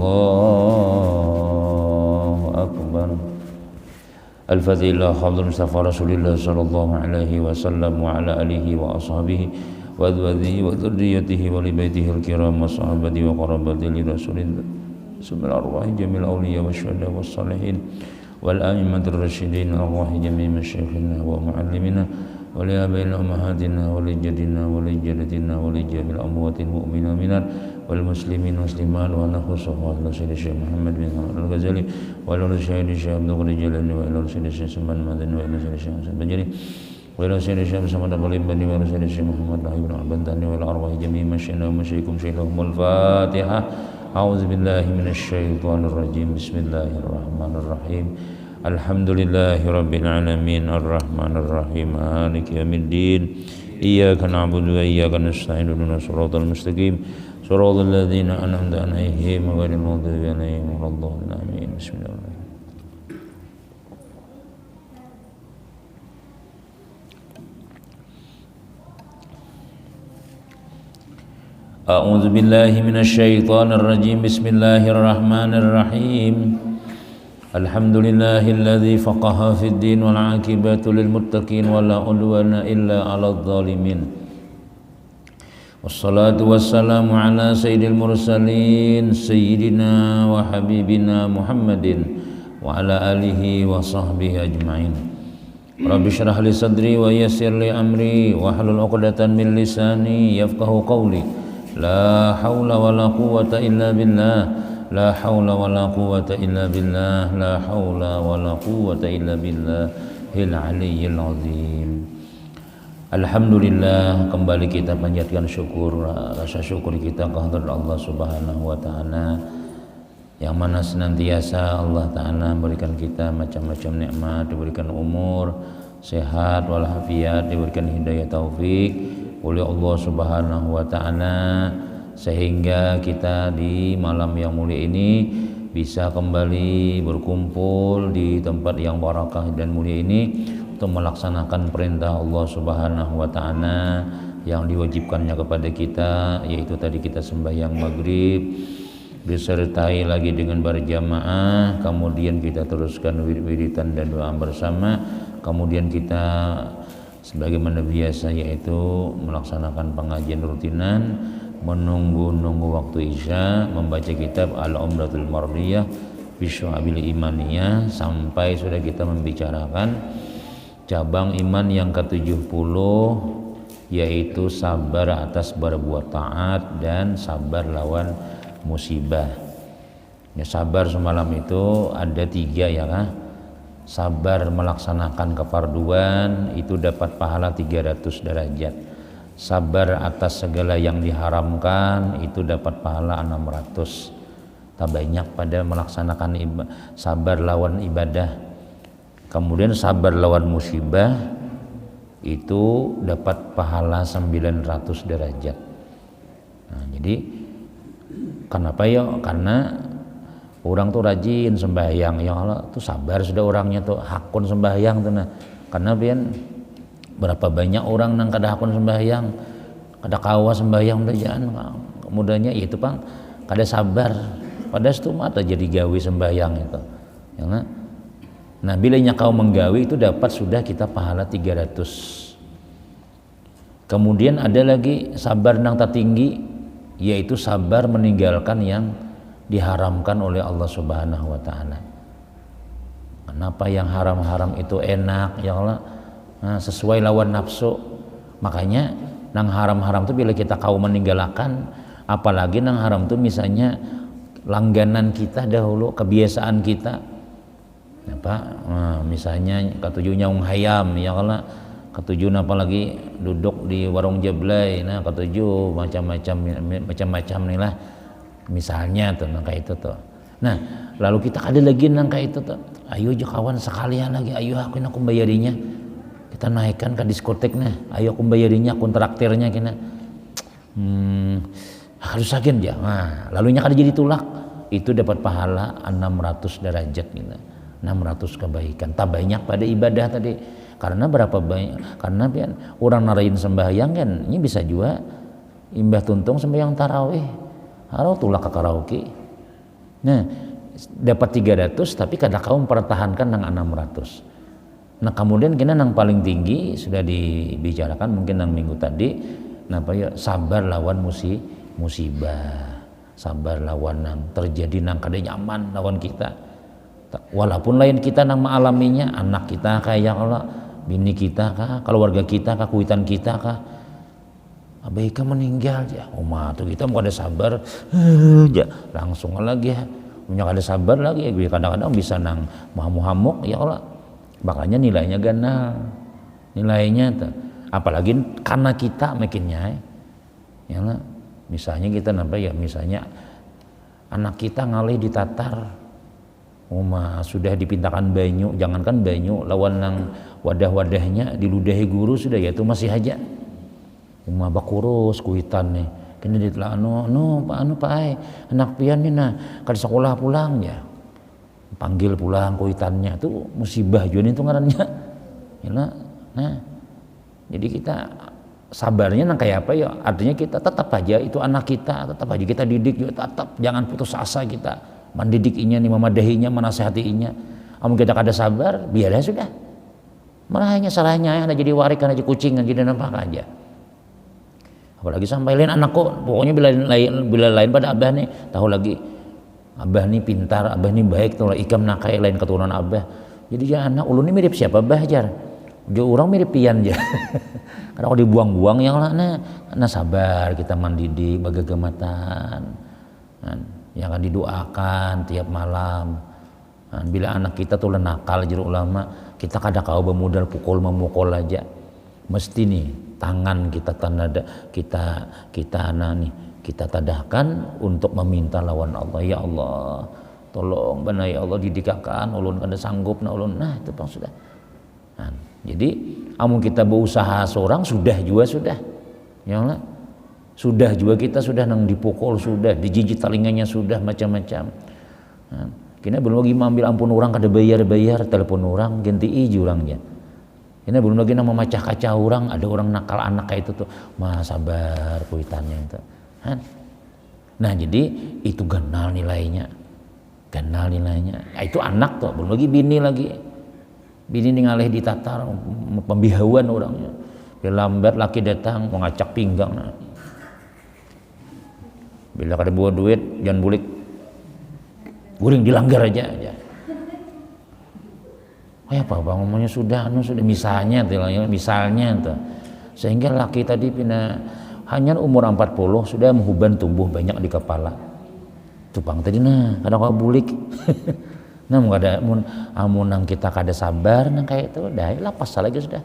Allahu Akbar. Al-Fatihah Hadrah Mustafa Rasulullah sallallahu alaihi wasallam wa ala alihi wa ashabihi wa adwadihi wa dzurriyyatihi wa li baitihi al-kiram wa sahabati wa qarabati li Rasulillah subhanahu arwahi jamil awliya wa syuhada wa salihin wal a'immatir rasyidin arwahi jami' masyayikhina wa muallimina wa li abaina ummahatina wa li jaddina wa li jaddatina wa li jamil amwatil mu'minin minat wal muslimin muslimat wa nakhusu wa sayyidi Syekh Muhammad bin Al-Ghazali wa la sayyidi Syekh Abdul Jalani wa la sayyidi Syekh Saman Madani wa la sayyidi Syekh Hasan Bajali wa la sayyidi Syekh Samad Abalim Bani wa la sayyidi Syekh Muhammad Rahim bin Abdani wa la arwah jami' masyayikh wa masyaikum syaihul Fatihah. A'udzu billahi minasy syaithanir rajim. Bismillahirrahmanirrahim. Alhamdulillahi rabbil alamin arrahmanir rahim maliki yaumiddin. Iyyaka na'budu wa iyyaka nasta'in ihdinas siratal mustaqim siratal ladzina an'amta 'alaihim ghairil maghdubi 'alaihim waladdallin amin. Bismillahirrahmanirrahim. A'udzu billahi minasy syaithanir rajim. Bismillahirrahmanirrahim. Alhamdulillahilladzi faqaha fid din wal 'aqibatu lil muttaqin wa la 'udwana illa 'alal zalimin. Wassalatu wassalamu ala sayyidil mursalin sayyidina wa habibina Muhammadin wa ala alihi wa sahbihi ajma'in. Rabbi shrah li sadri wa yassir li amri wa hlul 'uqdatam min lisani yafqahu qawli. La haula wa la quwwata illa billah. La haula wa la quwwata illa billah. La haula wa la quwwata illa billahil aliyyil azim. Alhamdulillah, kembali kita panjatkan syukur, rasa syukur kita kehadirat Allah Subhanahu wa taala yang mana senantiasa Allah taala memberikan kita macam-macam nikmat, diberikan umur, sehat walafiat, diberikan hidayah taufik oleh Allah Subhanahu wa taala sehingga kita di malam yang mulia ini bisa kembali berkumpul di tempat yang barakah dan mulia ini untuk melaksanakan perintah Allah Subhanahu wa taala yang diwajibkannya kepada kita, yaitu tadi kita sembahyang maghrib disertai lagi dengan berjamaah, kemudian kita teruskan wiridan dan doa bersama, kemudian kita sebagaimana biasa yaitu melaksanakan pengajian rutinan, menunggu waktu Isya, membaca kitab Al-Umratul Mardiyah fi Syu'abil Imaniyah sampai sudah kita membicarakan cabang iman yang ke-70 yaitu sabar atas berbuat taat dan sabar lawan musibah. Ya, sabar semalam itu ada 3 ya kan? Sabar melaksanakan kefarduan itu dapat pahala 300 derajat. Sabar atas segala yang diharamkan itu dapat pahala 600. Tak banyak pada melaksanakan sabar lawan ibadah. Kemudian sabar lawan musibah itu dapat pahala 900 derajat. Nah, jadi kenapa ya? Karena orang tuh rajin sembahyang, ya Allah tuh sabar sudah orangnya tuh hakun sembahyang tuh nah. Karena pian berapa banyak orang nang kada hakun sembahyang, kada kawa sembahyang udah jangan mudahnya itu Bang, kada sabar. Padahal itu mah jadi gawe sembahyang itu. Ya nah? Nah, bila nya kau menggawi itu dapat sudah kita pahala 300. Kemudian ada lagi sabar nang tertinggi yaitu sabar meninggalkan yang diharamkan oleh Allah Subhanahu wa taala. Kenapa yang haram-haram itu enak ya Allah? Nah, sesuai lawan nafsu. Makanya nang haram-haram itu bila kita kau meninggalkan, apalagi nang haram itu misalnya langganan kita dahulu, kebiasaan kita. Apa? Nah, misalnya ketujuh nyaung hayam ya Allah, ketujuh apalagi duduk di warung jablay, nah ketujuh macam-macam nih lah. Misalnya tuh nang kayak itu tuh. Nah, lalu kita ada lagi nang kayak itu tuh. Ayo aja kawan sekalian lagi, ayo aku bayarinya. Kita naikkan ke diskotek nah, ayo aku bayarinya, aku traktirnya kena. Harus sakit ya. Nah, lalunya kada jadi tulak, itu dapat pahala 600 derajat gitu. 600 kebaikan. Tak banyak pada ibadah tadi. Karena berapa banyak? Karena orang narain sembahyang kan, ini bisa juga imbah tuntung sembahyang tarawih. Harus tulak ke karaoke. Nah, dapat 300 tapi kada kau mempertahankan nang 600. Nah kemudian kita nang paling tinggi sudah dibicarakan mungkin nang minggu tadi, napa ya, sabar lawan musibah, sabar lawan nang terjadi nang kada nyaman lawan kita. Walaupun lain kita nang mengalaminya, anak kita kayak Allah, bini kita kah, keluarga kita kah, kuitan kita kah, abaikan meninggal ya, tuh kita mau ada sabar, ya langsung lagi ya, punya ada sabar lagi, kadang-kadang bisa nang hamuk ya Allah. Makanya nilainya ganal, nilainya tuh. Apalagi karena kita makinnya, ya lah. Misalnya kita napa ya, misalnya anak kita ngalih ditatar, sudah dipintakan banyu, jangankan banyu, lawan nang wadah-wadahnya diludahi guru sudah ya itu masih aja. Bakurus kuitan nih, kini ditela pak ai, anak pian nih nah, kada sekolah pulang ya. Panggil pulang kuitannya itu musibah juga itu ngarannya ya, nah jadi kita sabarnya nang kayak apa ya, artinya kita tetap aja itu anak kita, tetap aja kita didik juga, tetap jangan putus asa kita mendidikinya nih, memadahinya, menasehatinya. Amun kita kada sabar biarlah sudah, malah hanya salahnya ada jadi warikan aja kucing jadi nampak aja. Apalagi sampai lain anakku, pokoknya bila lain pada abah nih tahu lagi abah nih pintar, abah nih baik, tuh ikam nakai lain keturunan abah. Jadi ya anak ulun ini mirip siapa abah jar? Jo orang mirip pian aja. Karena kalau dibuang-buang yang lah, nah sabar kita mendidik bagaimana, yang akan didoakan tiap malam. Nah, bila anak kita tuh nakal jero ulama, kita kada kau bermodal pukul memukul aja. Mesti nih tangan kita tanda kita anak nih. Kita tadahkan untuk meminta lawan Allah, ya Allah tolong benar ya Allah didikakan ulun kada sanggup nah ulun, nah itu bang sudah. Nah, jadi amun kita berusaha seorang sudah juga sudah ya Allah, sudah juga kita sudah nang dipukul sudah, dijijit telinganya sudah macam-macam. Nah, kini belum lagi ambil ampun orang kada bayar telepon orang ganti orangnya. Ini belum lagi nang memecah kaca orang, ada orang nakal anak kayak itu tuh, sabar kuitannya itu. Nah jadi itu ganal nilainya, itu anak tuh, belum lagi bini ngalih ditatar pembihuan orangnya, lambat laki datang mengacak pinggang, nah. Bila kada bawa duit jangan bulik guring dilanggar aja. Apa bang ngomongnya sudah misalnya tuh, sehingga laki tadi hanya umur 40 sudah menghuban tumbuh banyak di kepala. Tupang tadi kadang kau bulik. Ada amun nang kita kada sabar nang kayak itu dah lapas lagi sudah.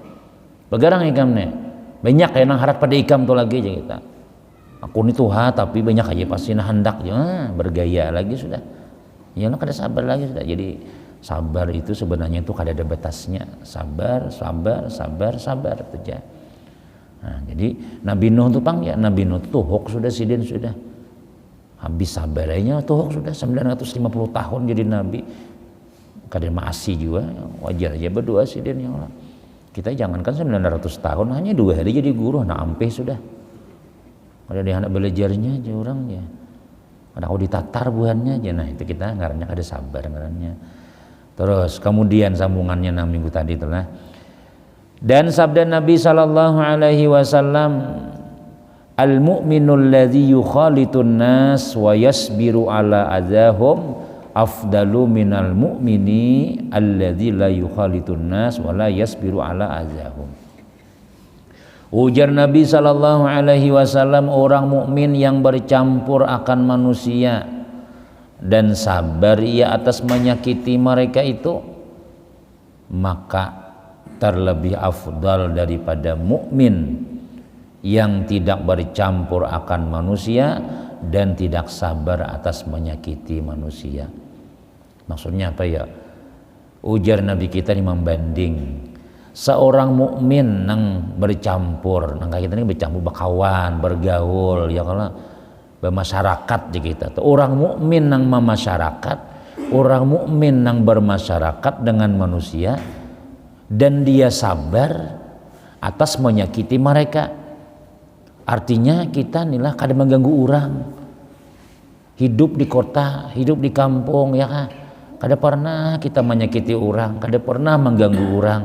Begarang ikam nih. Banyak kayak nang harap pada ikam tuh lagi aja kita. Aku ini tuha tapi banyak aja pasti hendak bergaya lagi sudah. Ya kada sabar lagi sudah. Jadi sabar itu sebenarnya itu kada ada batasnya. Sabar itu aja. Nah, jadi Nabi Nuh tuh Nabi Nuh tuh tuhuk sudah sidin sudah habis sabarnya tuhuk sudah 950 tahun jadi Nabi, kadang masih juga wajar aja berdua sidin yang lah. Kita jangankan 900 tahun hanya 2 hari jadi guru, ampe sudah ada di anak belajarnya aja orangnya, ada kau ditatar buahnya aja. Nah itu kita ngarannya ada sabar ngarannya. Terus kemudian sambungannya minggu tadi itulah. Dan sabda Nabi sallallahu alaihi wasallam, al-mu'minul ladzi yukhalitun nas wa yasbiru ala adzahum afdalu minal mu'mini alladzi la yukhalitun nas wa la yasbiru ala adzahum. Ujar Nabi sallallahu alaihi wasallam, orang mukmin yang bercampur akan manusia dan sabar ia atas menyakiti mereka itu, maka terlebih afdal daripada mukmin yang tidak bercampur akan manusia dan tidak sabar atas menyakiti manusia. Maksudnya apa ya? Ujar Nabi kita ini membanding seorang mukmin nang bercampur, nang kita ini bercampur berkawan, bergaul ya kalau bermasyarakat di kita tuh. Orang mukmin nang memasyarakat, orang mukmin nang bermasyarakat dengan manusia dan dia sabar atas menyakiti mereka. Artinya kita inilah kada mengganggu orang. hidup di kota, hidup di kampung ya kan. Kada pernah kita menyakiti orang, kada pernah mengganggu orang.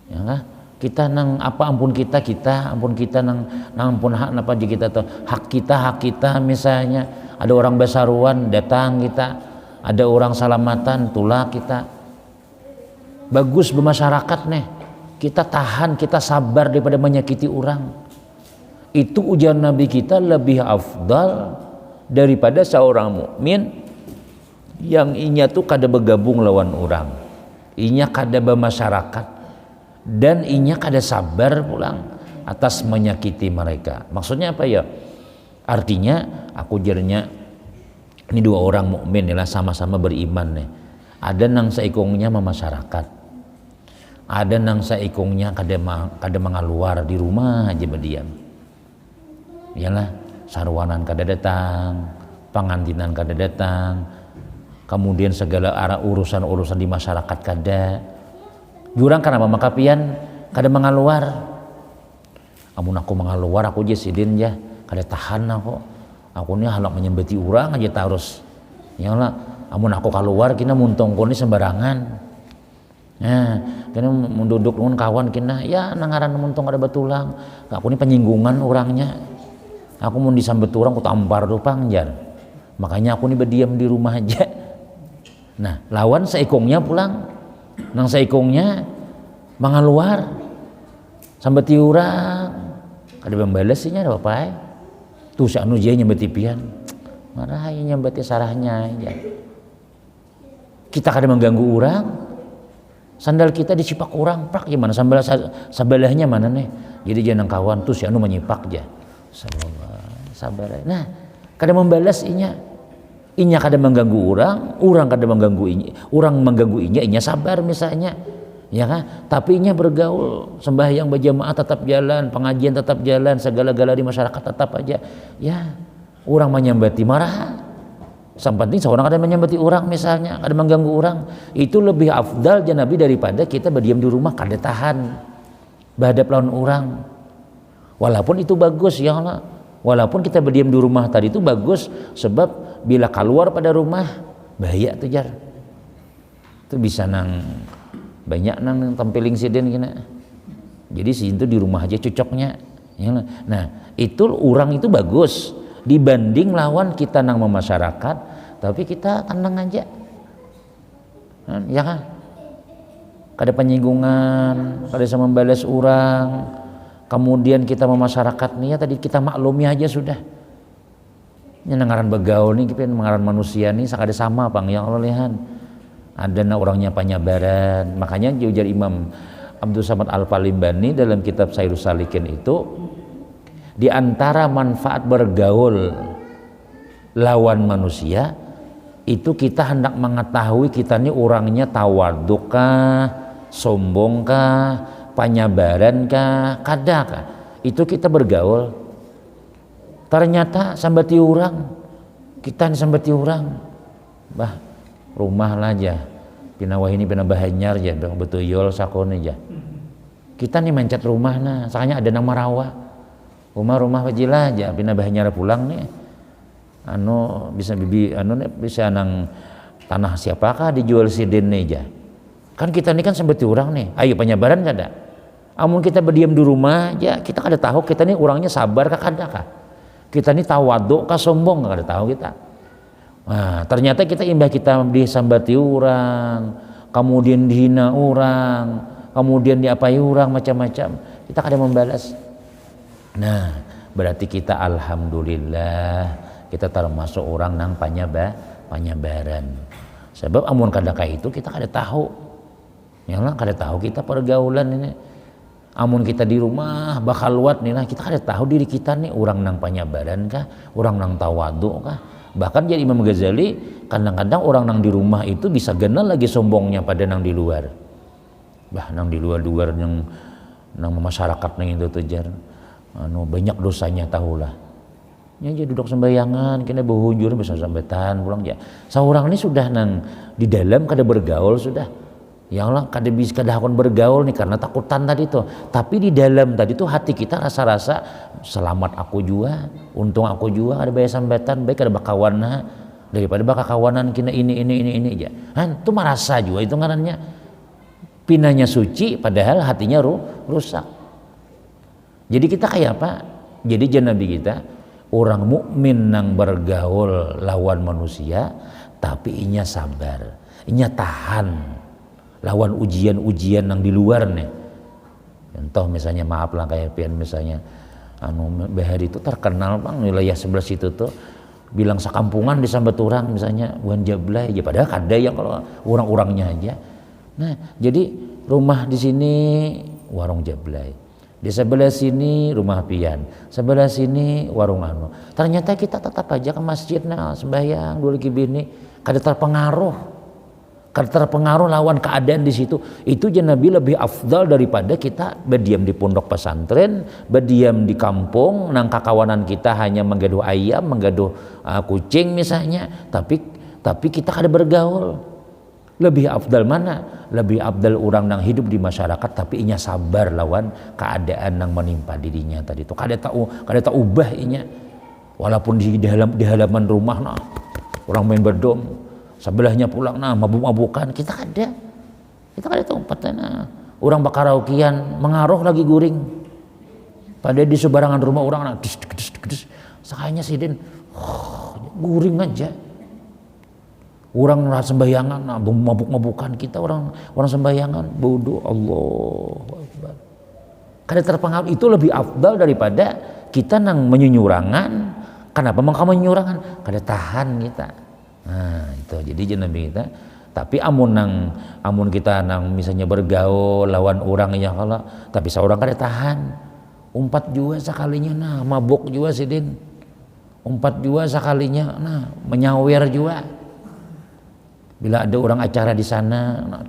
Ya kan? Kita nang apa ampun kita ampun kita nang ampun hak napa aja kita tuh hak kita misalnya ada orang besaruan datang kita, ada orang salamatan tulak kita. Bagus bermasyarakat nih. Kita tahan, kita sabar daripada menyakiti orang. Itu ujian Nabi kita lebih afdal daripada seorang mukmin yang inya tuh kada bergabung lawan orang, inya kada bermasyarakat dan inya kada sabar pulang atas menyakiti mereka. Maksudnya apa ya? Artinya aku jarnya ini dua orang mukmin lah sama-sama beriman nih. Ada nang seikungnya memasyarakat, ada nang seikungnya kada mengaluar di rumah aja berdiam. Iyalah sarwanan kada datang, pangantinan kada datang, kemudian segala arah urusan-urusan di masyarakat kada. Jurang karena makapian kada mengaluar. Amun aku mengaluar aku je sidin ya, kada tahan aku. Aku ni halak menyembeti urang aja terus. Ya lah, amun aku keluar kina muntong koni sembarangan. Nah, kena menduduk dengan kawan kina ya nangaran muntong kada betulang. Aku ni penyinggungan orangnya. Aku mau disambet orang aku tampar tuh pangjar. Makanya aku ni berdiam di rumah aja. Nah, lawan seikongnya pulang. Nang seikongnya mengaluar sambeti urang. Kada membalas nya ada apa-apa. Tuh si anu je nyambeti pian. Marah nyambeti sarahnya aja. Kita kada mengganggu orang. Sandal kita dicipak orang, pak gimana sabelahnya mana nih? Jadi jangan kawan tuh si anu menyipak aja. Sabar. Nah, kada membalas inya kada mengganggu orang kada mengganggu inya, orang mengganggu inya sabar misalnya, ya kan? Tapi inya bergaul, sembahyang berjamaah tetap jalan, pengajian tetap jalan, segala-gala di masyarakat tetap aja, ya. Orang menyambati marah, sampenting seorang kada menyambati orang misalnya, kada mengganggu orang, itu lebih afdal ya Nabi daripada kita berdiam di rumah kada tahan, berhadap lawan orang. Walaupun itu bagus ya Allah. Walaupun kita berdiam di rumah tadi itu bagus, sebab bila keluar pada rumah bahaya tuh jar. Itu bisa nang banyak nang tampiling siden kena. Jadi sih itu di rumah aja cocoknya. Ya. Nah, itu orang itu bagus dibanding lawan kita nang memasyarakat, tapi kita tenang aja. Ya kan? Kada penyinggungan, kada sama membalas orang. Kemudian kita memasyarakat nih ya tadi kita maklumi aja sudah. Ini nangaran begaul nih kita nangaran manusia nih sakada sama pang yang Allah lihat. Ada orangnya penyabaran. Makanya jauh Imam Abdul Samad Al-Palimbani dalam kitab Sairus Salikin itu di antara manfaat bergaul lawan manusia itu kita hendak mengetahui kita nih orangnya tawadukah, sombongkah, penyabaran kah, kadakah itu kita bergaul. Ternyata sambati orang, kita sambati orang, bah rumah lah aja, pinawah ini pinah bahanyar aja, betul yol sakon aja. Kita nih mencet rumah nah, soalnya ada nama rawa, rumah wajilah aja, pinah bahanyar pulang nih, anu bisa bibi, anu bisa nang tanah siapakah dijual sidin nih aja. Kan kita nih kan sambati orang nih, ayo penyabaran kada. Amun kita berdiam di rumah ya kita kada tahu kita nih orangnya sabar kah kada kah, kita nih tawaduk kah sombong kada tahu kita. Nah, ternyata kita imbah kita disambati orang, kemudian dihina orang, kemudian diapai orang macam-macam, kita kada membalas. Nah, berarti kita alhamdulillah kita termasuk orang nang penyabaran. Sebab amun kada kah itu kita kada tahu. Ya lah kada tahu kita pergaulan ini. Amun kita di rumah bakal luat nih lah kita kada tahu diri kita nih orang nang penyabaran kah, orang nang tawaduk kah. Bahkan jadi Imam Ghazali kadang-kadang orang nang di rumah itu bisa kenal lagi sombongnya pada nang di luar. Bah nang di luar yang nang masyarakat nang itu tujar anu banyak dosanya tahulah. Ya jadi duduk sembayangan kena berhujur bisa sambetan pulang ya. Seorang ini sudah nang di dalam kada bergaul sudah. Ya Allah, kada bisa kada hakon bergaul nih karena takutan tadi tuh. Tapi di dalam tadi tuh hati kita rasa-rasa selamat aku juga, untung aku juga ada bayar sambatan, baik ada bakawana daripada bakakawanan kena ini aja. Han, itu merasa juga itu ngarannya pinanya suci padahal hatinya rusak. Jadi kita kayak apa? Jadi jangan Nabi kita orang mukmin nang bergaul lawan manusia tapi inya sabar, inya tahan lawan ujian-ujian yang di luar nih. Contoh misalnya maaf lah kayak pian misalnya Bahar itu terkenal bang wilayah sebelah situ tuh bilang sekampungan disambat orang misalnya wan jablay aja padahal ada yang kalau orang-orangnya aja. Nah jadi rumah di sini warung jablay, di sebelah sini rumah pian, sebelah sini warung anu. Ternyata kita tetap aja ke masjid nah sembahyang dulu lagi bini kada terpengaruh lawan keadaan di situ. Itu je Nabi lebih afdal daripada kita berdiam di pondok pesantren, berdiam di kampung nang kakawanan kita hanya menggaduh ayam, menggaduh kucing misalnya, tapi kita kada bergaul. Lebih afdal mana? Lebih afdal orang nang hidup di masyarakat tapi inya sabar lawan keadaan nang menimpa dirinya tadi itu. Kada tahu ubah inya. Walaupun di halaman rumah nah orang main berdom, sebelahnya pulang nah mabuk-mabukan, kita ada tempatnya nah orang bakaraukian mengaruh lagi guring pada di sebarangan rumah orang nah sakanya sidin guring aja orang sembahyangan nah mabuk-mabukan kita orang sembahyangan bodoh Allahu Akbar kada terpengaruh. Itu lebih afdal daripada kita nang menyunyurangan. Kenapa mengka menyunyurangan? Kada tahan kita. Nah itu jadi Nabi kita. Tapi amun kita nang misalnya bergaul lawan orang yang kalau tapi seorang kada tahan umpat juga sekalinya nah mabuk juga sidin umpat juga sekalinya nah menyawer juga bila ada orang acara di sana nah,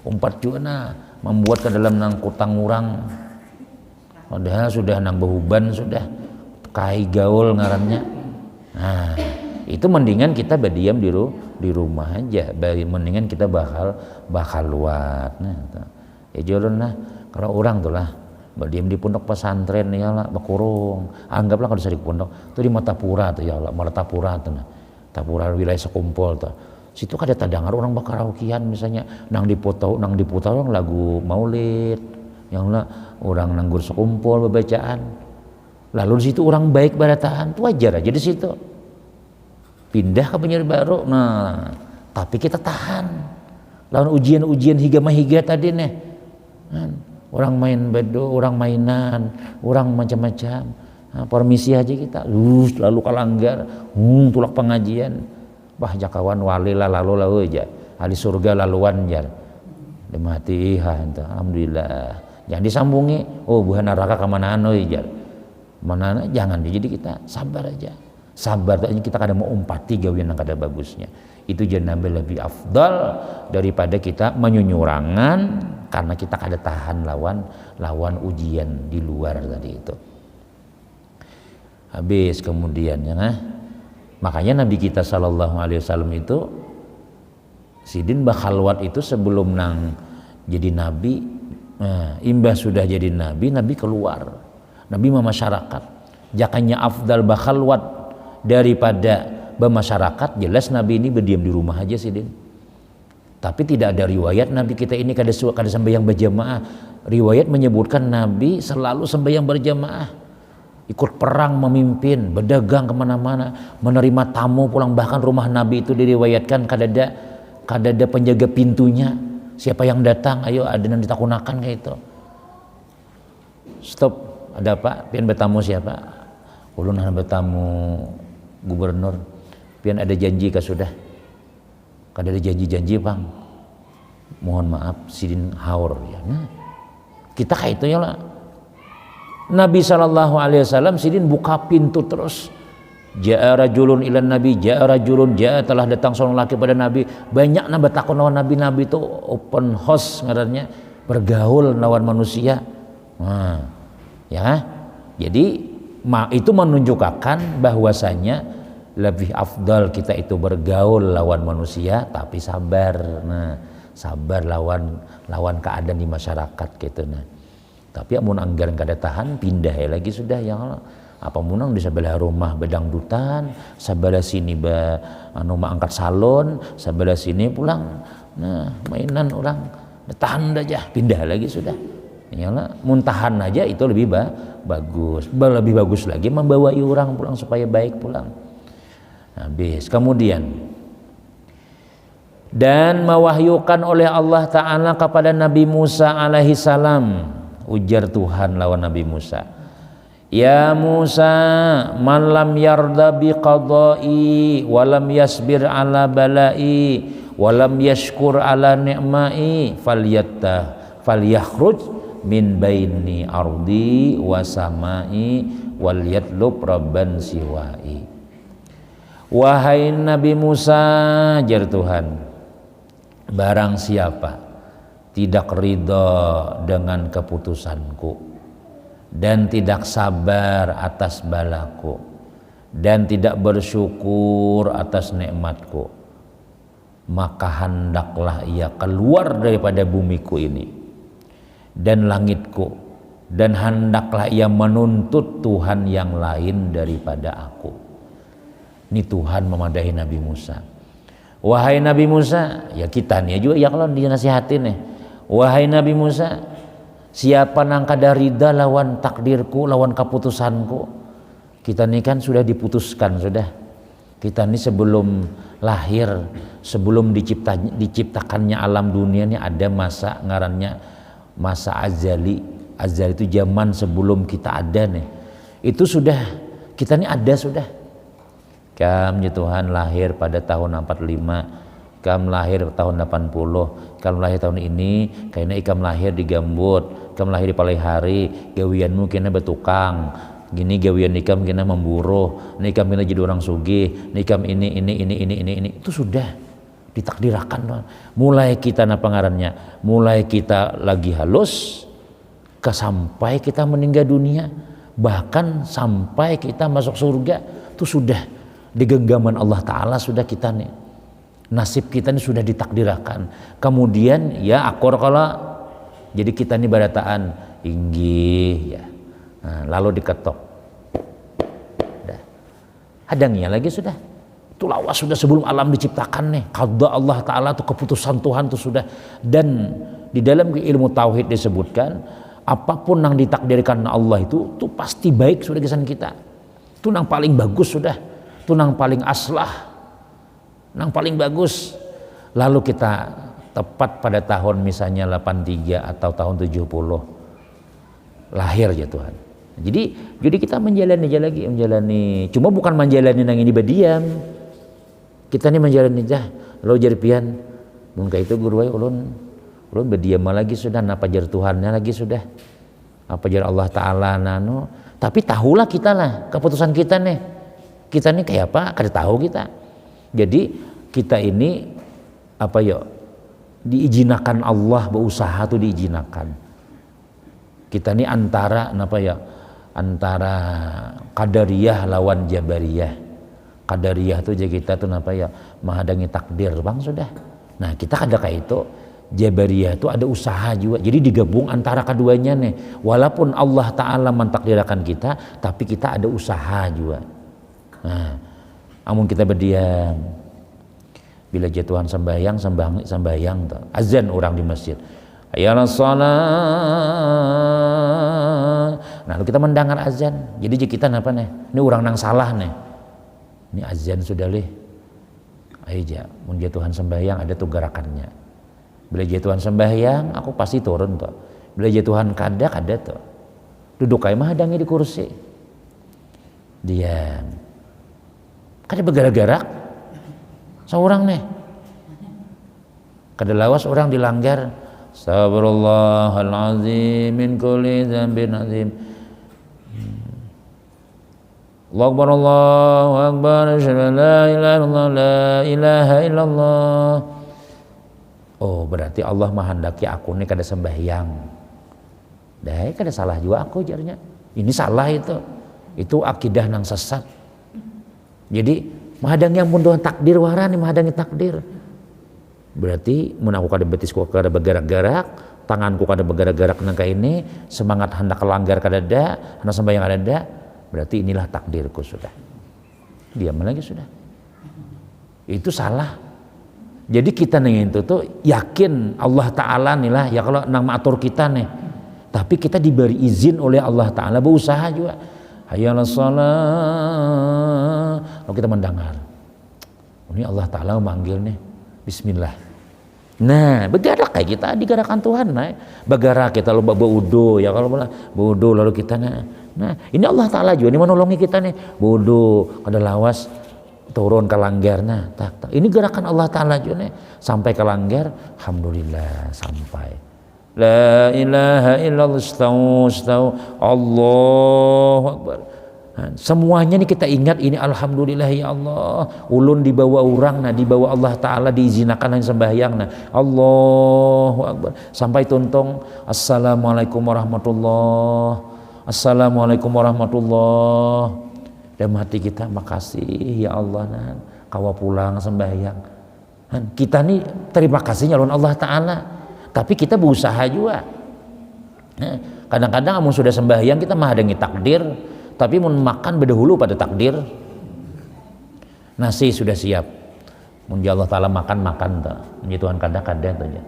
umpat juga nah membuat ke dalam nang kutang orang padahal sudah nang behuban sudah kai gaul ngarannya. Nah itu mendingan kita berdiam di rumah aja, mendingan kita bakal luat. Nah, ya jodoh lah kalau orang tuh lah berdiam di pondok pesantren ya lah berkurung. Anggaplah kalau di pondok tuh di Matapura tuh ya Allah, Matapura tuh nah. Tapura wilayah sekumpul tuh. Situ kada tadangar orang bakaraukian misalnya nang diputar orang lagu maulid yang lah orang nanggur sekumpul bacaan. Lalu di situ orang baik barataan, itu wajar aja di situ. Pindah ke penjara baru, nah tapi kita tahan. Lawan ujian-ujian higa tadi nih, orang main bedo, orang mainan, orang macam-macam. Nah, permisi aja kita, lalu kalanggar, tulak pengajian, bah jakawan wali lah lalu aja, ahli surga laluan jar, demati alhamdulillah. Jangan disambungi, buhan neraka kemana jar. Mana jangan jadi kita sabar aja kita kadang mau umpati gawian yang kada bagusnya itu jangan lebih afdal daripada kita menyunyurangan karena kita kada tahan lawan ujian di luar tadi itu. Habis kemudian ya makanya Nabi kita sallallahu alaihi wasallam itu sidin bakhalwat itu sebelum nang jadi nabi imbah sudah jadi nabi keluar Nabi masyarakat jakanya afdal bakhalwat daripada bermasyarakat. Jelas Nabi ini berdiam di rumah aja sih Din. Tapi tidak ada riwayat Nabi kita ini kada sembahyang berjamaah. Riwayat menyebutkan Nabi selalu sembahyang berjamaah, ikut perang, memimpin, berdagang kemana-mana, menerima tamu pulang. Bahkan rumah Nabi itu diriwayatkan kada ada penjaga pintunya, siapa yang datang ayo adenan ditakunakan kayak itu. Stop, ada apa? Pian bertamu siapa? Ulun bertamu gubernur. Pian ada janji kah sudah? Kada ada janji bang. Mohon maaf sidin haur ya. Nah, kita kayak itu ya lah. Nabi sallallahu alaihi wasallam sidin buka pintu terus. Ja'a rajulun ilan nabi, ja'a telah datang seorang laki pada Nabi. Banyak nambah takon lawan Nabi itu open house ngarannya, bergaul lawan manusia. Nah, ya. Jadi itu menunjukkan bahwasanya lebih afdal kita itu bergaul lawan manusia tapi sabar. Nah, sabar lawan keadaan di masyarakat gitu nah. Tapi amun anggaran kada tahan pindah ya lagi sudah ya Allah. Apa munang di sebelah rumah bedangdutan, sebelah sini angkat salon, sebelah sini pulang. Nah, mainan orang tahan aja, pindah lagi sudah. Ya Allah, muntahan aja itu lebih bagus. Lebih bagus lagi membawai orang pulang supaya baik pulang. Habis. Kemudian dan mewahyukan oleh Allah Ta'ala kepada Nabi Musa alaihi salam, ujar Tuhan lawan Nabi Musa, ya Musa, man lam yarda bi qadai wa lam yasbir ala balai wa lam yashkur ala ni'mai falyakhruj min baini ardi wa samai wal yatlub rabban siwai. Wahai Nabi Musa, jar Tuhan, barang siapa tidak ridha dengan keputusanku dan tidak sabar atas balaku dan tidak bersyukur atas nikmatku, maka hendaklah ia keluar daripada bumiku ini dan langitku, dan hendaklah ia menuntut Tuhan yang lain daripada aku. Ini Tuhan memadahi Nabi Musa. Wahai Nabi Musa, ya kita nih juga ya kalau dinasihatin nih, wahai Nabi Musa, siapa nang kada rida lawan takdirku, lawan keputusanku. Kita ini kan sudah diputuskan sudah. Kita ini sebelum lahir, sebelum diciptakannya alam dunia ini ada masa ngarannya masa azali. Azali itu zaman sebelum kita ada nih. Itu sudah kita ini ada sudah. Kam ya Tuhan lahir pada tahun 45. Kam lahir tahun 80, kam lahir tahun ini, kayaknya ikam lahir di Gambut, kam lahir di Palihari, gawianmu kena betukang, gini gawian ikam kena memburuh, ikam kena jadi orang sugih, ikam ini, itu sudah ditakdirkan. Mulai kita apa ngarannya, mulai kita lagi halus, sampai kita meninggal dunia, bahkan sampai kita masuk surga, itu sudah di genggaman Allah Ta'ala sudah kita nih. Nasib kita ini sudah ditakdirkan. Kemudian ya akor kalau jadi kita ini barataan inggih ya. Nah, lalu diketok. Dah. Hadangnya lagi sudah. Itu lawas sudah sebelum alam diciptakan nih. Qada Allah Ta'ala itu keputusan Tuhan itu sudah. Dan di dalam ilmu tauhid disebutkan apapun yang ditakdirkan Allah itu pasti baik sudah kesan kita. Itu yang paling bagus sudah. Itu yang paling aslah. Yang paling bagus. Lalu kita tepat pada tahun misalnya 83 atau tahun 70 lahir ya Tuhan. Jadi kita menjalani aja lagi, menjalani. Cuma bukan menjalani yang ini berdiam. Kita ini menjalani aja. Lalu jadi pian mun ka itu guru ulun berdiam lagi sudah, apa jar Tuhannya lagi sudah. Apa jar Allah Taala nano. Tapi tahulah kita lah keputusan kita nih. Kita nih kayak apa? Kada tahu kita. Jadi kita ini apa ya diizinakan Allah berusaha tuh diizinakan. Kita ini antara apa ya antara qadariyah lawan jabariyah. Qadariyah tuh jadi kita tuh apa ya menghadangi takdir bang sudah. Nah kita ada kayak itu. Jabariyah itu ada usaha juga. Jadi digabung antara keduanya nih. Walaupun Allah Ta'ala mentakdirkan kita, tapi kita ada usaha juga. Nah, amun kita berdiam, bila jatuhan sembahyang tuh. Azan orang di masjid. Ayalah salat. Nah, lalu kita mendengar azan. Jadi kita apa nih? Ini orang nang salah nih. Ini azan sudah leh. Aja, mun jatuhan sembahyang ada tuh gerakannya. Bila jatuhan sembahyang, aku pasti turun tuh. Bila jatuhan kadak ada tuh. Duduk kayak mah hadangi di kursi. Diam. Kada bergerak-gerak. Seorang nih. Kada lawas orang dilanggar. Astagfirullahalazim min kulli dzambin azim. Allahu akbar, asyhadu an la ilaha illallah, la ilaha illallah. Oh, berarti Allah menghendaki aku ini kada sembahyang. Dah, kada salah juga aku jarnya. Ini salah itu. Itu akidah nang sesat. Jadi, menghadang yang munduhan takdir warani menghadang takdir. Berarti mun aku kada betisku kada bergerak-gerak, tanganku kada bergerak-gerak nangka ini, semangat hendak kelanggar kada ada, hendak sembahyang kada ada, berarti inilah takdirku sudah. Diam lagi sudah. Itu salah. Jadi kita nih itu tuh yakin Allah Ta'ala nih lah ya kalau nang mengatur kita nih. Tapi kita diberi izin oleh Allah Ta'ala berusaha juga. Hayya 'alas shalah. Lalu kita mendengar. Ini Allah Ta'ala memanggil nih. Bismillah. Nah, bergerak kayak kita digerakkan Tuhan, nah. Bergerak kita lalu berwudu ya kalau berwudu lalu kita nah, ini Allah Ta'ala juga ini menolongi kita nih. Wudu kada lawas turun ke langgar tak. Ini gerakan Allah Ta'ala juga nih. Sampai ke langgar, alhamdulillah sampai. La ilaha illallah astau Allahu akbar. Semuanya nih kita ingat ini alhamdulillah ya Allah. Ulun dibawa orang dibawa Allah Ta'ala diizinakan yang sembahyang Allahu akbar. Sampai tuntong assalamualaikum warahmatullah. Assalamualaikum warahmatullah. Dalam hati kita makasih ya Allah kawa pulang sembahyang. Kita nih terima kasihnya lawan Allah Ta'ala. Tapi kita berusaha juga. Kadang-kadang amun sudah sembahyang kita menghadangi takdir. Tapi mun makan berdahulu pada takdir. Nasi sudah siap. Mun Allah Ta'ala makan tak. Menjadi Tuhan kadang-kadang saja.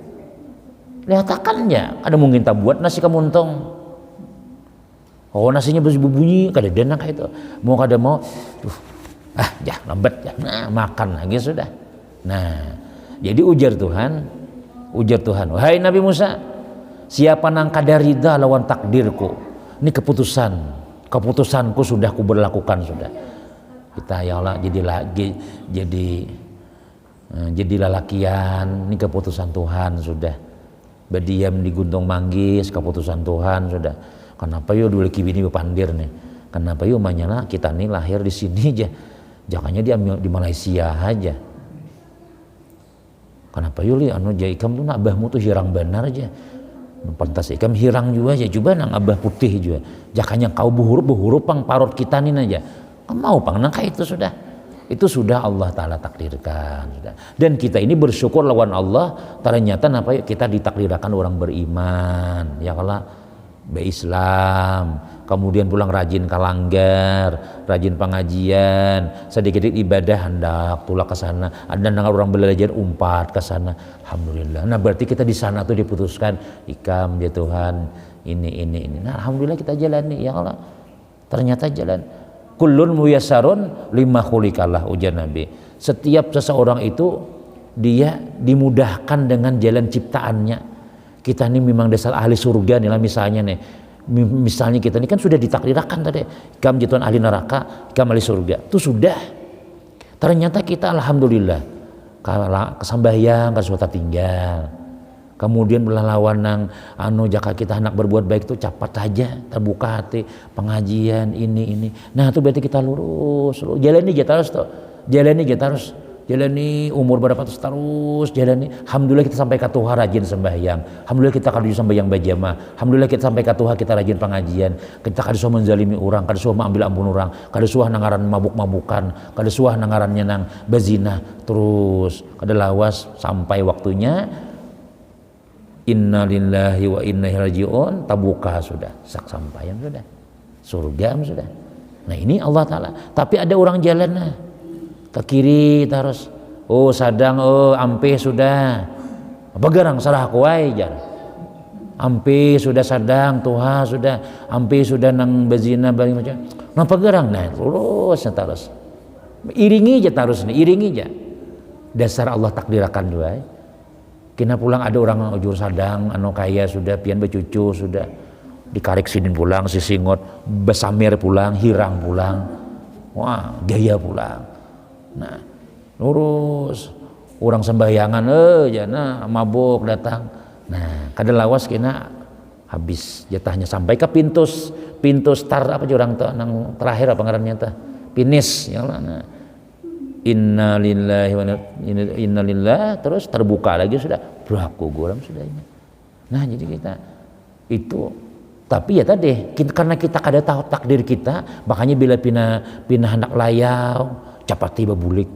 Lihatkan ya. Ada mungkin tak buat nasi kemuntong. Oh nasinya berbunyi kada denang kayak itu. Mau kada mau. Ya lambat ya. Nah makan lagi sudah. Nah jadi ujar Tuhan. Wahai Nabi Musa. Siapa nang kada rida lawan takdirku. Ini keputusanku sudah ku berlakukan sudah. Kita ya Allah jadi lalakian. Ini keputusan Tuhan sudah. Berdiam di gunung manggis keputusan Tuhan sudah. Kenapa yo dulu kibini bepandir nih? Kenapa yo manyana kita nih lahir di sini aja, jangannya di Malaysia aja. Kenapa yo li anu jaikam tuh abahmu tuh hirang benar aja. Pantas ikam hirang juga aja, coba nang abah putih juga. Jakanya kau buhuru pang parot kita nih aja. Kau mau pang nang itu sudah. Itu sudah Allah Ta'ala takdirkan sudah. Dan kita ini bersyukur lawan Allah. Ternyata kita ditakdirkan orang beriman. Ya kalau Islam, kemudian pulang rajin kalanggar, rajin pengajian, sedikit ibadah hendak tulah ke sana. Ada orang belajar umpat ke sana. Alhamdulillah. Nah berarti kita di sana tuh diputuskan ikam ya Tuhan ini. Nah alhamdulillah kita jalani ya Allah. Ternyata jalan. Kullun muyassarun lima khuliqalah ujar Nabi. Setiap seseorang itu dia dimudahkan dengan jalan ciptaannya. Kita ini memang dasar ahli surga nih lah misalnya nih. Misalnya kita ini kan sudah ditakdirkan tadi. Kamu jatuhan ahli neraka, kamu ahli surga. Itu sudah. Ternyata kita alhamdulillah. Kesambayang, kesuatan tinggal. Kemudian berlawan nang jaka kita hendak berbuat baik itu cepat saja, terbuka hati, pengajian ini. Nah itu berarti kita lurus. Jalani aja terus tuh. Jalani umur berapa terus jalani. Alhamdulillah kita sampai ke Tuhan rajin sembahyang. Alhamdulillah kita kada sembahyang berjamaah. Alhamdulillah kita sampai ke Tuhan kita rajin pengajian. Kita kada suah menzalimi orang, kada suah mengambil ampun orang, kada suah nangaran mabuk-mabukan, kada suah nangarannya nang bazina. Terus kada lawas sampai waktunya innalillahi wa inna ilaihi rajiun tabuka sudah. Sak sampaian sudah. Surga sudah. Nah ini Allah Ta'ala. Tapi ada orang jalan ke kiri terus sadang ampe sudah apa garang salah aku jar ampe sudah sadang tuha sudah ampe sudah nang bazina bagi macam napa garang lurus terus iringi aja dasar Allah takdirakan dua kena pulang ada orang ujur sadang kaya sudah pian becucu sudah dikarik sidin pulang sisingot besamir pulang hirang pulang wah gaya pulang. Nah, lurus orang sembahyangan mabuk datang. Nah, kada lawas kena habis jatahnya sampai ke pintu start apa orang tuh nang terakhir apa ngarannya tuh finish ya Allah. Nah, innalillahi wa innalillah terus terbuka lagi sudah berlaku guram sudah ini. Nah, jadi kita itu tapi ya tadi karena kita kada tahu takdir kita makanya bila pina hendak layau cepat tiba bulik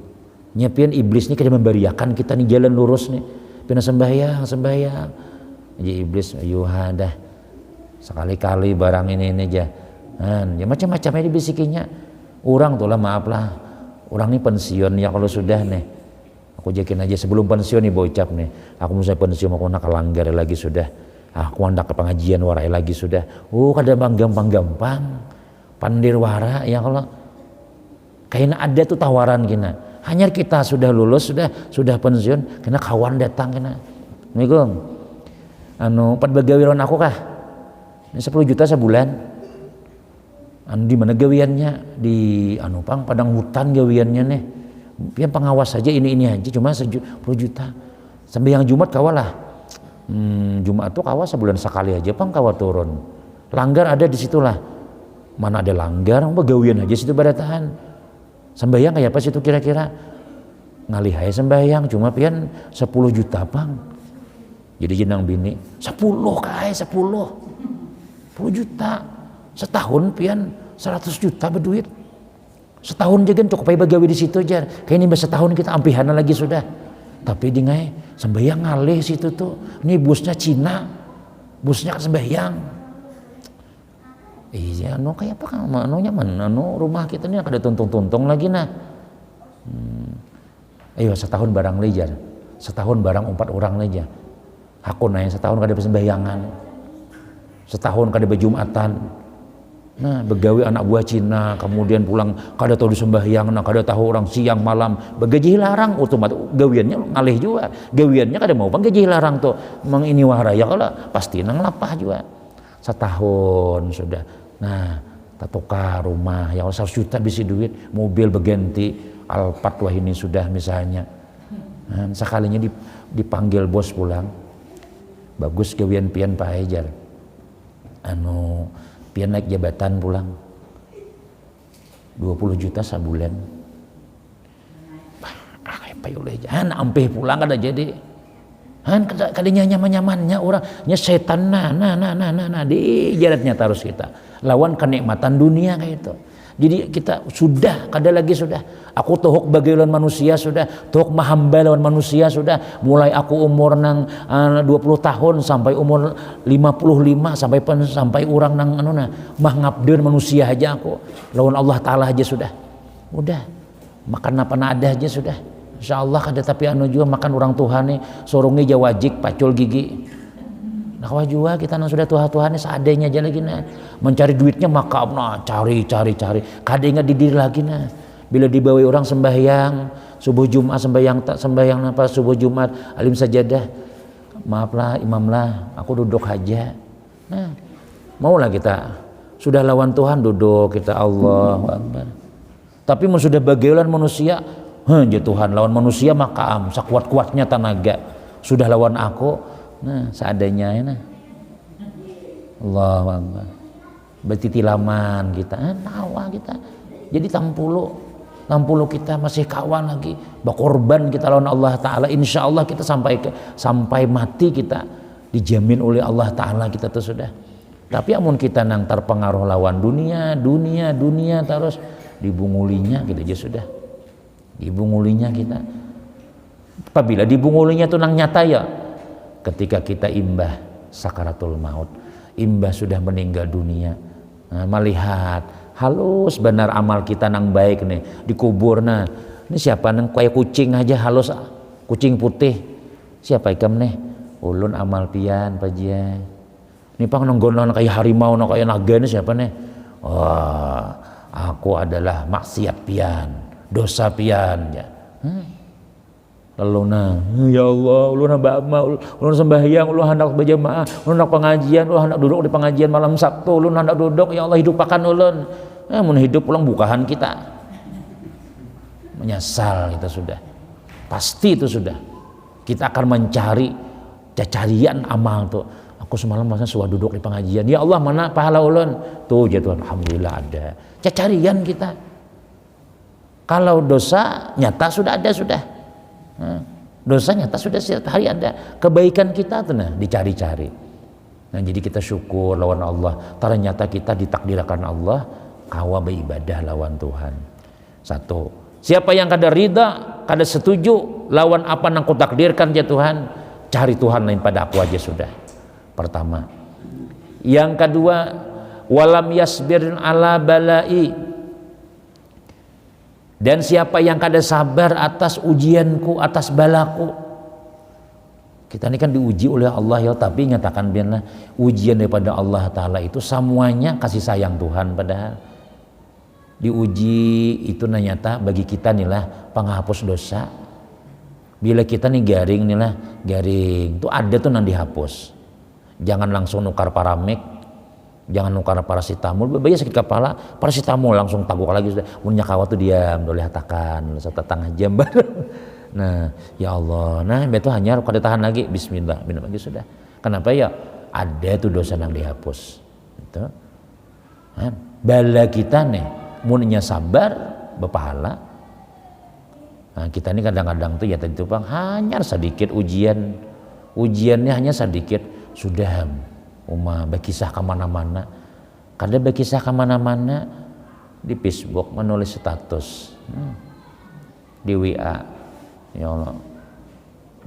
nyiapin iblis nih kada memberiakan kita nih jalan lurus nih pina sembahyang aja iblis ayuh dah sekali-kali barang ini aja ya macam-macamnya dibisikinya orang tuh lah, maaf lah orang ini pensiun ya kalau sudah nih aku jakin aja sebelum pensiun nih bocap nih aku mau pensiun aku nak langgar lagi sudah aku hendak ke pengajian warai lagi sudah kada gampang pandir wara ya kalau kayaknya ada tuh tawaran kena hanya kita sudah lulus sudah pensiun kena kawan datang kena Assalamualaikum pat bagawiran aku kah ini 10 juta sebulan di mana gawiannya di pang padang hutan gawiannya nih pian pengawas saja ini aja cuma 10 juta sampai yang Jumat kawalah Jumat tuh kawas sebulan sekali aja pang kawa turun langgar ada di situlah mana ada langgar gawian aja situ pada tahan sembahyang kayak apa situ kira-kira ngalih aja sembahyang cuma pian 10 juta pang jadi jenang bini 10 juta setahun pian 100 juta berduit setahun jagan cukup aja bagawi di situ aja kayak ini setahun kita ampihana lagi sudah tapi di ngai sembahyang ngalih situ tuh ini busnya Cina busnya sembahyang iya kayak apa kan nyaman rumah kita ini ada tuntung lagi nah ayo setahun barang lejar setahun barang 4 orang lejar aku nanya setahun kada persembahyangan setahun kada berjumatan nah begawi anak buah Cina kemudian pulang kada tahu disembahyang nah kada tahu orang siang malam begaji larang otomatis gawiannya ngalih juga gawiannya kada mau bang gaji larang tuh mang ini wahraya kalau pasti nang lapah juga setahun sudah nah tatoka rumah yang 100 juta bisa duit mobil berganti Alphard wah ini sudah misalnya nah, sekalinya dipanggil bos pulang bagus gawian pian Pak Hajar pian naik jabatan pulang 20 juta sebulan apa yuleh jangan ampeh pulang kada jadi kadanya nyaman-nyamannya orangnya setan nah di jaratnya terus kita lawan kenikmatan dunia kayak itu jadi kita sudah kada lagi sudah aku tohok bagi lawan manusia sudah tohok mahamba lawan manusia sudah mulai aku umur nang 20 tahun sampai umur 55 sampai orang nang mah ngabdeun manusia aja aku lawan Allah Ta'ala aja sudah udah makan apa ada aja sudah insyaallah kada tapi juga makan orang Tuhan nih sorongnya wajib pacul gigi nah juga kita nang sudah Tuhan seadanya aja lagi nah mencari duitnya maka cari kada ingat di diri lagi nah bila dibawa orang sembahyang subuh Jumat sembahyang apa subuh Jumat alim sajadah maaflah imam lah aku duduk aja nah maulah kita sudah lawan Tuhan duduk kita Allahu Akbar tapi sudah bagaimana manusia ya Tuhan lawan manusia maka sekuat-kuatnya tenaga sudah lawan aku nah seadanya ya nah Allahu Akbar berarti tilaman kita tawa kita jadi 60 kita masih kawan lagi berkorban kita lawan Allah Ta'ala insyaallah kita sampai mati kita dijamin oleh Allah Ta'ala kita tuh sudah tapi amun kita nang terpengaruh lawan dunia terus dibungulinya kita aja sudah dibungulinya kita apabila dibungulinya tuh nang nyata ya ketika kita imbah sakaratul maut imbah sudah meninggal dunia melihat halus benar amal kita nang baik nih dikubur nah ini siapa nang kayak kucing aja halus kucing putih siapa ikam nih ulun amal pian pajian ini pang nonggonan kayak harimau kayak naga ini siapa nih wah aku adalah maksiat pian dosa pian ya lalu ya Allah ulun ulun sembahyang ulun hendak berjamaah ulun hendak pengajian ulun hendak duduk di pengajian malam Sabtu ulun hendak duduk ya Allah hidupakan ulun mun hidup pulang bukahan kita menyesal kita sudah pasti itu sudah kita akan mencari carian amal tuh aku semalam masa suah duduk di pengajian ya Allah mana pahala ulun tuh ya Tuhan alhamdulillah ada carian kita kalau dosa nyata sudah ada sudah dosa nyata sudah setiap hari ada kebaikan kita tuh nah dicari-cari nah jadi kita syukur lawan Allah ternyata kita ditakdirkan Allah kawa beribadah lawan Tuhan satu siapa yang kada ridha kada setuju lawan apa nang kutakdirkan ya Tuhan cari Tuhan lain pada aku aja sudah. Pertama. Yang kedua, walam yasbir ala balai, dan siapa yang kada sabar atas ujianku, atas balaku. Kita ini kan diuji oleh Allah ya, tapi nyatakan biarlah ujian daripada Allah Ta'ala itu semuanya kasih sayang Tuhan. Padahal diuji itu nyata bagi kita nih lah penghapus dosa. Bila kita nih garing nih lah, garing tuh ada tuh nang dihapus. Jangan langsung nukar paramik, jangan nukar paracetamol, berbahaya sakit kepala, paracetamol langsung taguk lagi sudah. Punya kawan tuh diam, boleh hatakan, setengah jam bareng. Nah, ya Allah, nah betul hanya kada tahan lagi, bismillah, minum lagi sudah. Kenapa ya? Ada tuh dosa yang dihapus. Itu. Nah, bala kita nih, munnya sabar, berpahala. Nah, kita ini kadang-kadang tuh ya tadi tuh bang, hanya sedikit ujiannya hanya sedikit, sudah berkisah kemana-mana. Kada berkisah kemana-mana di Facebook menulis status, di WA. Ya Allah,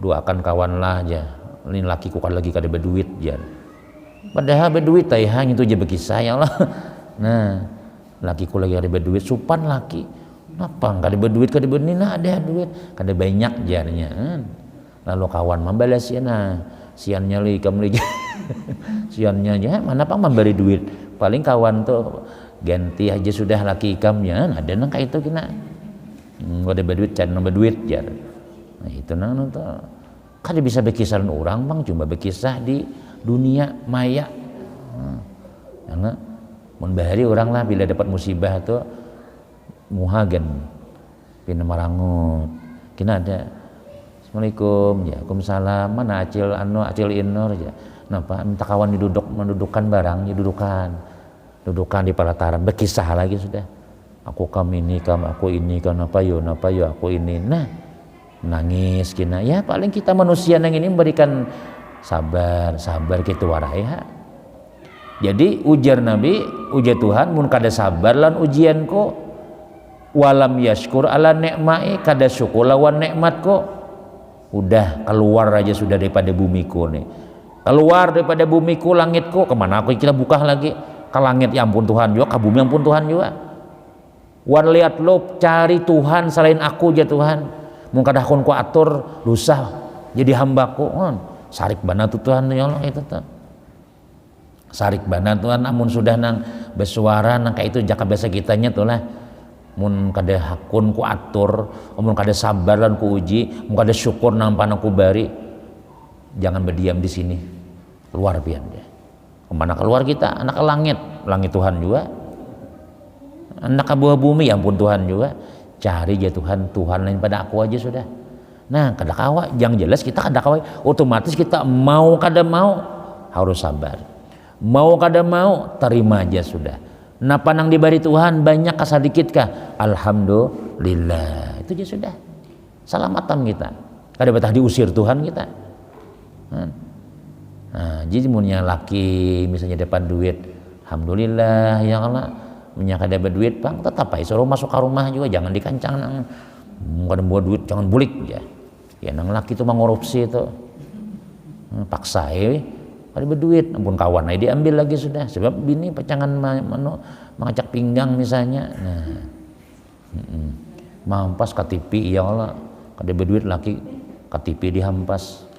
doakan kawan lah aja. Ini lakiku kan lagi kada berduit jan. Padahal berduit hanya itu aja berkisah ya Allah. Nah, lakiku lagi ada berduit, supan laki. Kenapa kada berduit, kada berduit, nah ada duit, kada banyak jarnya. Lalu kawan membalas ya, nah siannya li kamu li. Siannya aja mana pang memberi duit. Paling kawan tuh ganti aja sudah laki ikamnya. Ada nang kayak itu kena. Kada berduit, can berduit jar. Nah itu nang tuh kada bisa berkisah orang bang, cuma berkisah di dunia maya. Karena membahari orang lah bila dapat musibah tuh muhagen pina marangut kina ada assalamualaikum ya waalaikumsalam mana acil inor ya napa minta kawan mendudukan barang dudukan di pelataran berkisah lagi sudah aku ini napa yo aku ini. Nah nangis kina ya paling kita manusia yang ini memberikan sabar gitu warai ha. Jadi ujar Nabi, ujar Tuhan mun kada sabar lan ujian ko walam yashkur ala nikmai, kada syukur lawan nikmat ko. Udah keluar aja sudah daripada bumiku nih. Keluar daripada bumiku, langitku kemana aku kita buka lagi ke langit ya ampun Tuhan juga, ke bumi ampun Tuhan juga. Wan lihat lo cari Tuhan selain aku aja Tuhan. Mun kada kun ku atur dosa jadi hambaku. Sarik bana tu Tuhan ya Allah itu tuh. Sarik bana Tuhan amun sudah nang bersuara nang kayak itu jaka biasa kitanya tuh lah. Mun kada hakun ku atur, mun kada sabar lan ku uji, mun kada syukur nang panaku bari. Jangan berdiam di sini. Keluar pian dia. Kemana keluar kita? Anak ke langit Tuhan juga. Anak ke bawah bumi ya ampun Tuhan juga. Cari aja Tuhan lain pada aku aja sudah. Nah kada kawa, yang jelas kita kada kawa, otomatis kita mau kada mau harus sabar. Mau kada mau terima aja sudah. Napa nang diberi Tuhan banyak ka sedikit kah? Alhamdulillah. Itu aja sudah. Salamatan kita. Kada betah diusir Tuhan kita. Nah, jadi munnya laki misalnya dapat duit, alhamdulillah ya Allah. Munnya kada berduit bang, tetap aja suruh masuk ke rumah juga, jangan dikancang nang kada buat duit jangan bulik ya. Ya nang laki itu mengorupsi itu. Paksa kada berduit, ampun kawan aja diambil lagi sudah. Sebab bini pacangan mengacak pinggang misalnya. Nah. Mampas KTP ya Allah. Kada berduit laki KTP dihampas.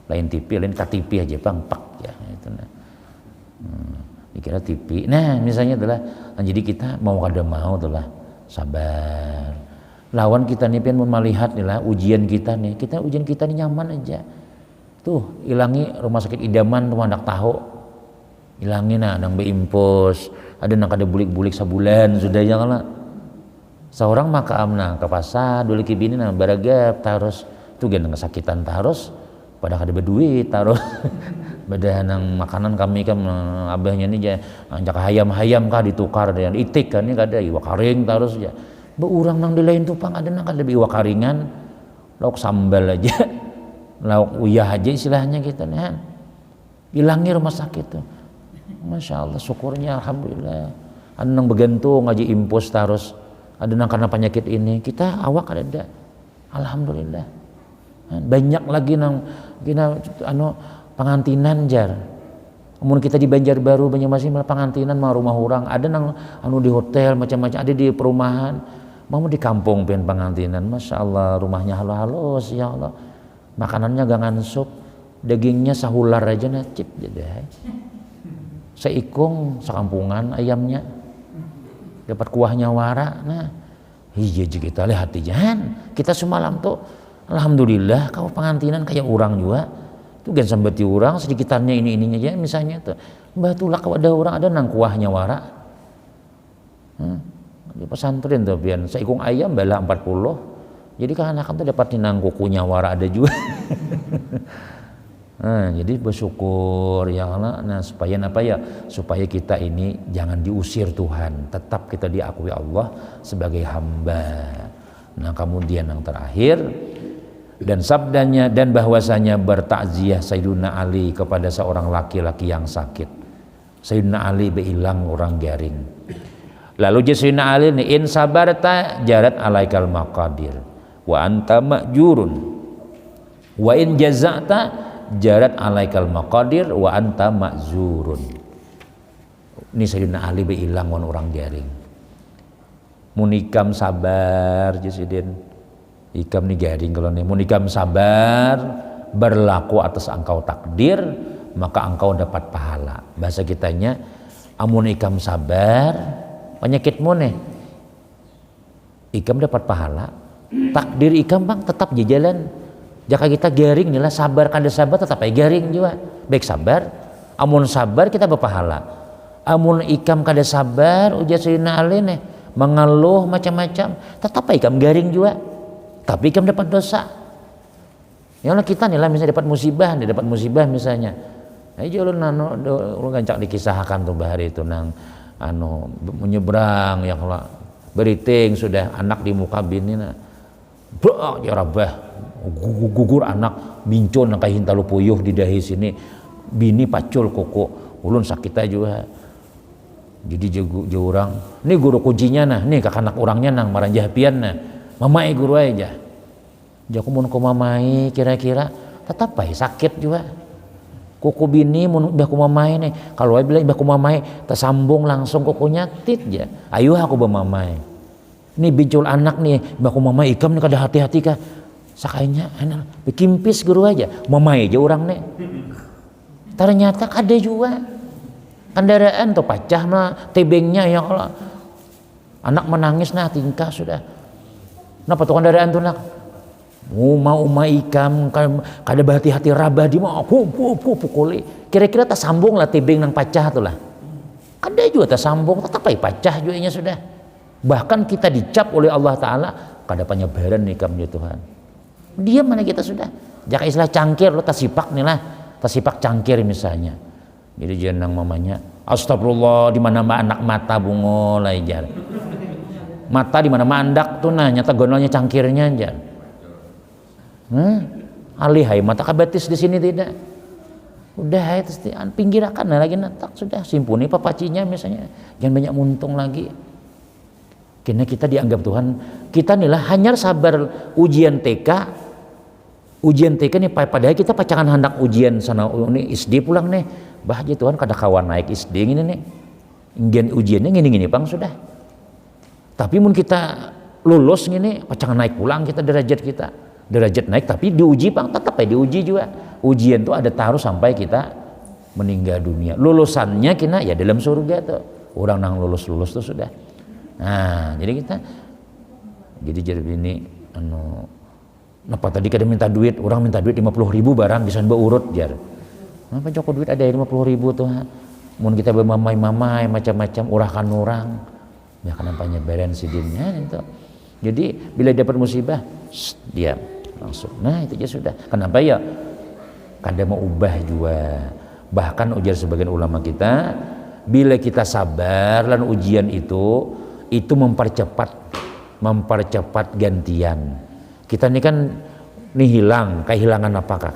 Lain TV, lain KTP aja bang, pak ya itu nah. Dikira TV. Nah, misalnya itulah. Jadi kita mau kada mau itulah sabar. Lawan kita nih pengen melihat nih lah ujian kita nih. Ujian kita nih nyaman aja. Tuh, ilangi rumah sakit idaman tuh anak tahu. Ilangi nah nang beimpos, ada nang kada bulik-bulik sebulan sudah ya lah. Seorang maka amna ke pasar dulu kibini nah baragap terus tuh gen kesakitan terus pada kada berduit taruh beda nang makanan kami kan abahnya ini aja anjak hayam kah ditukar dengan itik kan ini kada iwak karing terus ya beurang nang di lain tupang ada nang kada iwak karingan lauk sambal aja lauk uyah aja istilahnya kita nih hilangi rumah sakit tuh masya Allah syukurnya alhamdulillah ada nang begantung ngaji impus terus ada nang karena penyakit ini kita awak ada alhamdulillah. Banyak lagi nang kina pangantinan jar. Mun kita di Banjarbaru Banjarmasin malah pangantinan mah rumah orang, ada nang di hotel macam-macam, ada di perumahan, mau di kampung pengen pangantinan. Masya Allah rumahnya halus ya Allah, makanannya gangan sup, dagingnya sahular aja nacip jadi. Seikung sekampungan ayamnya dapat kuahnya wara. Nah iya kita lihat jangan kita semalam tuh alhamdulillah kau pengantinan kayak orang juga tuh gan sambati orang sedikitannya ininya aja misalnya tuh batulah kau ada orang ada nang kuahnya wara di pesantren tuh pian seikung ayam bala 40 jadi kan anak tuh dapat nang kukunya wara ada juga. Nah, jadi bersyukur ya Allah. Nah, supaya apa ya? Supaya kita ini jangan diusir Tuhan, tetap kita diakui Allah sebagai hamba. Nah, kemudian yang terakhir dan sabdanya dan bahwasanya bertakziah Sayyidina Ali kepada seorang laki-laki yang sakit. Sayyidina Ali beilang orang garing. Lalu Sayyidina Ali ni in sabarta jarat alaikal maqadir wa anta ma'jurun wa in jaza'ta jarat alaikal maqadir wa anta ma'zurun. Ini Sayyidina Ali beilang orang garing. Munikam sabar Jasidin. Ikam ni garing kalau ni munikam sabar berlaku atas engkau takdir maka engkau dapat pahala. Bahasa kitanya amun ikam sabar penyakitmu nih ikam dapat pahala. Takdir ikam bang tetap jalan. Jika kita garing nih lah sabar kada sabar tetap aja garing juga. Baik sabar, amun sabar kita berpahala. Amun ikam kada sabar ujar Sayyidina Ali nih mengeluh macam-macam tetap aja ikam garing juga. Tapi ikam dapat dosa. Ya Allah kita nih lah misalnya dapat musibah misalnya. Aja ulun gancak dikisahkan tuh bahari itu nang menyeberang ya Allah beriting sudah anak di muka bini nah. Bro ya rabah gugur anak bincon nang kayak hintalu puyuh di dahi sini bini pacul koko ulun sakit aja juga jadi jauh orang ini guru kuncinya nah nih kakak anak orangnya nang marah jahapian nah mamai guru aja jaku mun ko mamai kira-kira tetap baik sakit juga koko bini mun udah ku mamai nih kalau ai bilang ku mamai tersambung langsung koko nyatit ya ayo aku bermamai nih bincul anak nih baku mamai ikam nih kada hati-hati kah sakainya enak bikimpis guru aja mamai aja orang nih ternyata ada juga kendaraan tuh pecah mah tebengnya ya Allah anak menangis nah tingkah sudah kenapa tuh kendaraan tuh nak mau ikam kada berhati-hati rabah di mau pukuli kira-kira tak sambung lah tebeng nang pecah tuh lah kada juga tak sambung tetap pecah juga nya sudah bahkan kita dicap oleh Allah Ta'ala kada penyebaran ikam ya Tuhan diam mana kita sudah jaka istilah cangkir lo tasipak nih lah tasipak cangkir misalnya jadi jangan mamanya astagfirullah di mana anak mata bungo lah jar mata di mana mandak tuh nah nyata gonolnya cangkirnya jar alihai mata kabatis di sini tidak udah itu pinggirakan nah lagi natak sudah simpuni papacinya misalnya jangan banyak muntung lagi karena kita dianggap Tuhan kita inilah hanya sabar ujian TK nih padahal kita pacangan hendak ujian sana ini SD pulang nih bahagia Tuhan kada kawan naik SD ini nih ujiannya gini bang sudah tapi mun kita lulus gini pacangan naik pulang kita derajat naik tapi diuji bang tetap diuji juga ujian tuh ada taruh sampai kita meninggal dunia lulusannya kena ya dalam surga tuh orang nang lulus tuh sudah nah jadi kita jadi ini kenapa tadi kada minta duit orang minta duit 50.000 barang bisa berurut jar kenapa Joko duit ada 50.000 tuh mun kita bermamai macam-macam urahkan orang ya kenapa nyebaran sidinnya itu jadi bila dapat musibah diam langsung nah itu aja sudah kenapa ya kada mau ubah juga bahkan ujar sebagian ulama kita bila kita sabar lan ujian itu mempercepat gantian kita ini kan nih kehilangan apakah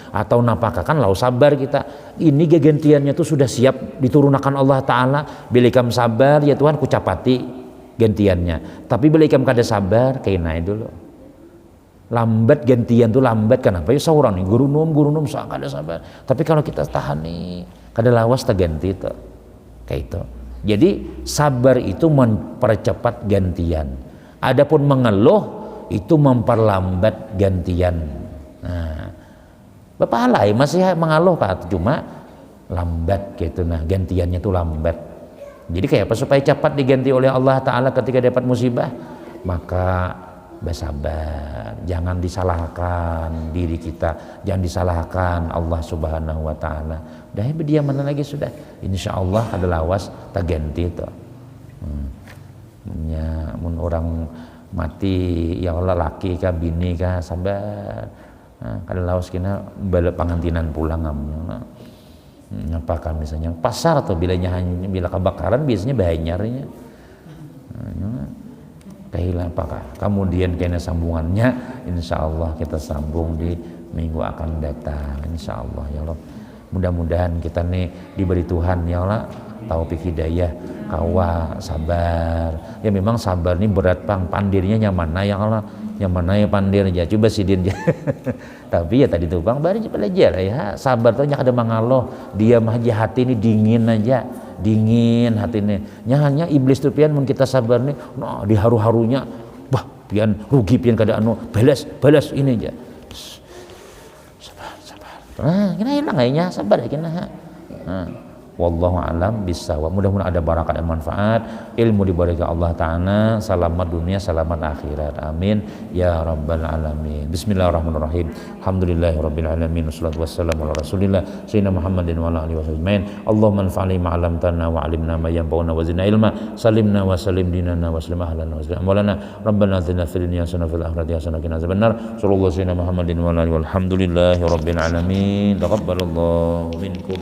atau napakah kan lau sabar kita ini gantiannya tuh sudah siap diturunkan Allah Ta'ala bila ikam sabar ya Tuhan ku capati gantiannya tapi bila ikam kada sabar kayak naik dulu lambat gantian tuh lambat kenapa ya seorang nih guru nom so kada sabar tapi kalau kita tahan nih kada lawas tak ganti itu kayak itu jadi sabar itu mempercepat gantian adapun mengeluh itu memperlambat gantian nah bapak halai masih mengeluh kak cuma lambat gitu nah gantiannya tuh lambat jadi kayak apa supaya cepat diganti oleh Allah Ta'ala ketika dapat musibah maka bersabar jangan disalahkan diri kita jangan disalahkan Allah Subhanahu Wa Ta'ala dah dia mana lagi sudah insya Allah ada lawas tak ganti itu ya mun orang mati ya Allah laki kah bini kah sabar kada lawas kena bala pangantinan pulang amnya apakah misalnya pasar atau bila kebakaran biasanya bayarnya kehilangan apakah kemudian kena sambungannya insya Allah kita sambung di minggu akan datang insya Allah ya Allah mudah-mudahan kita nih diberi Tuhan ya Allah taufik hidayah kawa sabar ya memang sabar ini berat pang pandirnya nyaman ya Allah yang mana ya pandir aja coba sidin aja tapi ya tadi tuh bang baru belajar ya sabar tuh ada mangaloh dia mah hati ini dingin aja dingin hati ini hanya iblis tuh pian mun kita sabar nih nah di haru-harunya wah pian rugi pian kada anu balas ini aja sabar nah kena hilang kayaknya sabar ya kena wallahu alam bissawab mudah-mudahan ada barakat dan manfaat ilmu diberi ke Allah Ta'ala selamat dunia selamat akhirat amin ya rabbal alamin bismillahirrahmanirrahim alhamdulillahirabbil alamin wassalatu wassalamu ala rasulillah sayyidina Muhammadin wa ala alihi wasallam Allahumma anfa'ni ma 'allamtana wa 'allimna ma yanfa'una wa zidna ilma salimna wa salim dinana wa salim ahlana wa salim amwalana rabbana atina fid dunya hasanah fil akhirati hasanah wa qina azabannar sallallahu sayyidina Muhammadin wa ala alihi walhamdulillahi rabbil alamin taqabbalallahu minkum